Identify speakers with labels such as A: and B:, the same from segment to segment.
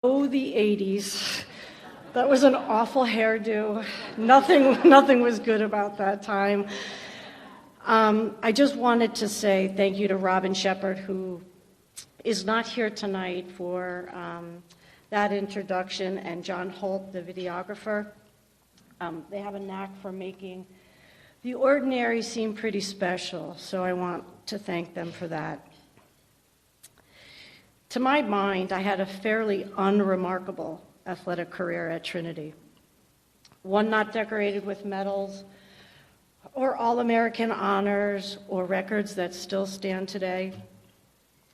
A: Oh, the 80s. That was an awful hairdo. Nothing was good about that time. I just wanted to say thank you to Robin Shepard, who is not here tonight, for that introduction, and John Holt, the videographer. They have a knack for making the ordinary seem pretty special, so I want to thank them for that. To my mind, I had a fairly unremarkable athletic career at Trinity. One not decorated with medals or All-American honors or records that still stand today.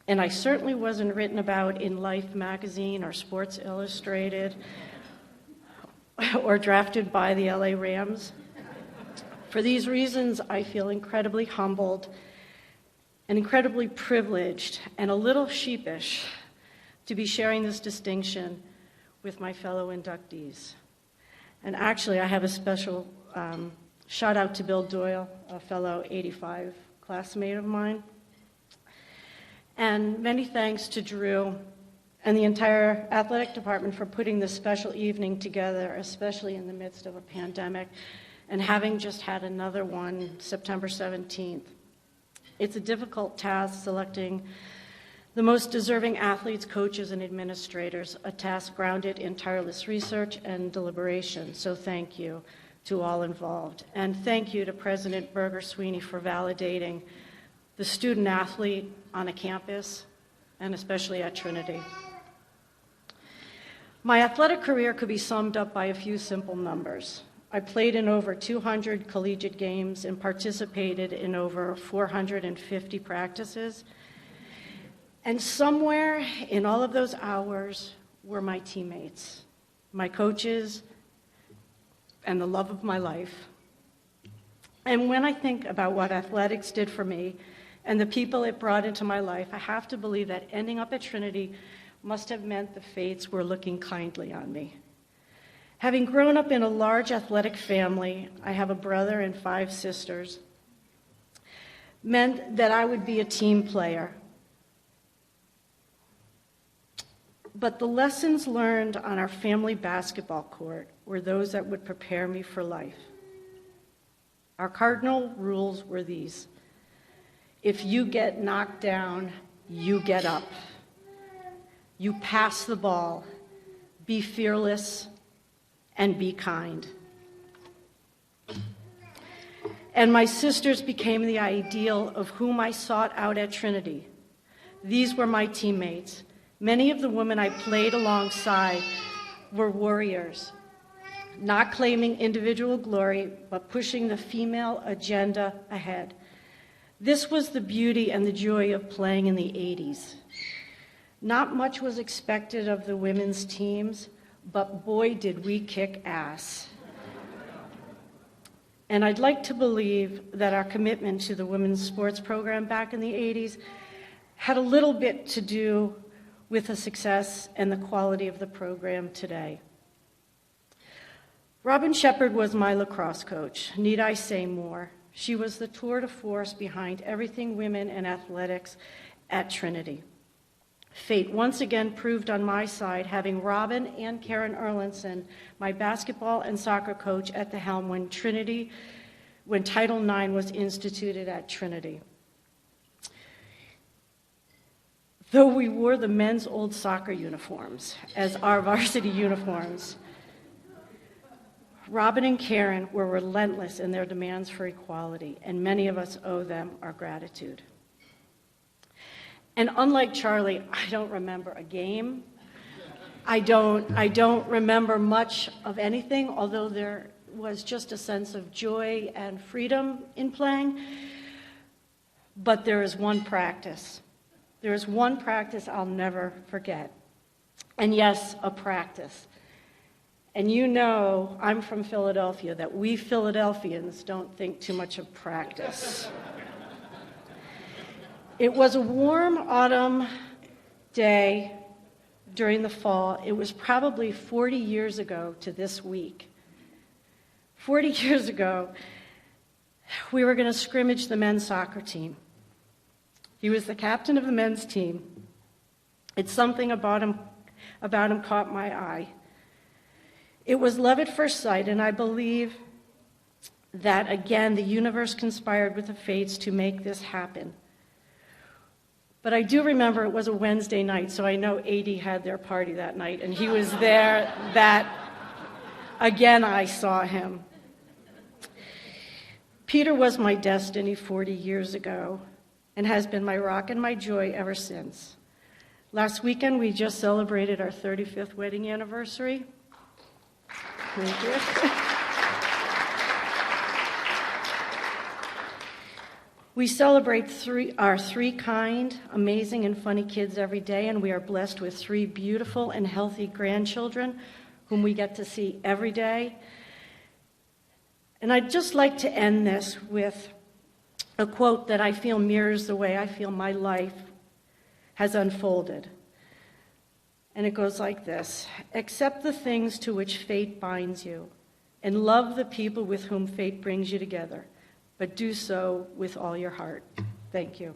A: And I certainly wasn't written about in Life magazine or Sports Illustrated or drafted by the LA Rams. For these reasons, I feel incredibly humbled and incredibly privileged and a little sheepish to be sharing this distinction with my fellow inductees. And actually, I have a special shout out to Bill Doyle, a fellow 85 classmate of mine. And many thanks to Drew and the entire athletic department for putting this special evening together, especially in the midst of a pandemic, and having just had another one September 17th. It's a difficult task selecting the most deserving athletes, coaches, and administrators, a task grounded in tireless research and deliberation. So thank you to all involved. And thank you to President Berger Sweeney for validating the student athlete on a campus, and especially at Trinity. My athletic career could be summed up by a few simple numbers. I played in over 200 collegiate games and participated in over 450 practices. And somewhere in all of those hours were my teammates, my coaches, and the love of my life. And when I think about what athletics did for me and the people it brought into my life, I have to believe that ending up at Trinity must have meant the fates were looking kindly on me. Having grown up in a large athletic family, I have a brother and 5 sisters, meant that I would be a team player. But the lessons learned on our family basketball court were those that would prepare me for life. Our cardinal rules were these: if you get knocked down, you get up. You pass the ball, be fearless, and be kind. And my sisters became the ideal of whom I sought out at Trinity. These were my teammates. Many of the women I played alongside were warriors, not claiming individual glory, but pushing the female agenda ahead. This was the beauty and the joy of playing in the 80s. Not much was expected of the women's teams, but boy, did we kick ass. And I'd like to believe that our commitment to the women's sports program back in the 80s had a little bit to do with the success and the quality of the program today. Robin Shepard was my lacrosse coach. Need I say more? She was the tour de force behind everything women and athletics at Trinity. Fate once again proved on my side, having Robin and Karen Erlinson, my basketball and soccer coach, at the helm when Title IX was instituted at Trinity. Though we wore the men's old soccer uniforms as our varsity uniforms, Robin and Karen were relentless in their demands for equality, and many of us owe them our gratitude. And unlike Charlie, I don't remember a game. I don't remember much of anything, although there was just a sense of joy and freedom in playing. But there is one practice. There is one practice I'll never forget. And yes, a practice. And you know, I'm from Philadelphia, that we Philadelphians don't think too much of practice. It was a warm autumn day during the fall. It was probably 40 years ago to this week. 40 years ago, we were going to scrimmage the men's soccer team. He was the captain of the men's team. It's something about him about him caught my eye. It was love at first sight, and I believe that, again, the universe conspired with the fates to make this happen. But I do remember it was a Wednesday night, so I know 80 had their party that night, and he was there that, again, I saw him. Peter was my destiny 40 years ago and has been my rock and my joy ever since. Last weekend, we just celebrated our 35th wedding anniversary. Thank you. We celebrate our three kind, amazing, and funny kids every day, and we are blessed with 3 beautiful and healthy grandchildren whom we get to see every day. And I'd just like to end this with a quote that I feel mirrors the way I feel my life has unfolded. And it goes like this: accept the things to which fate binds you, and love the people with whom fate brings you together, but do so with all your heart. Thank you.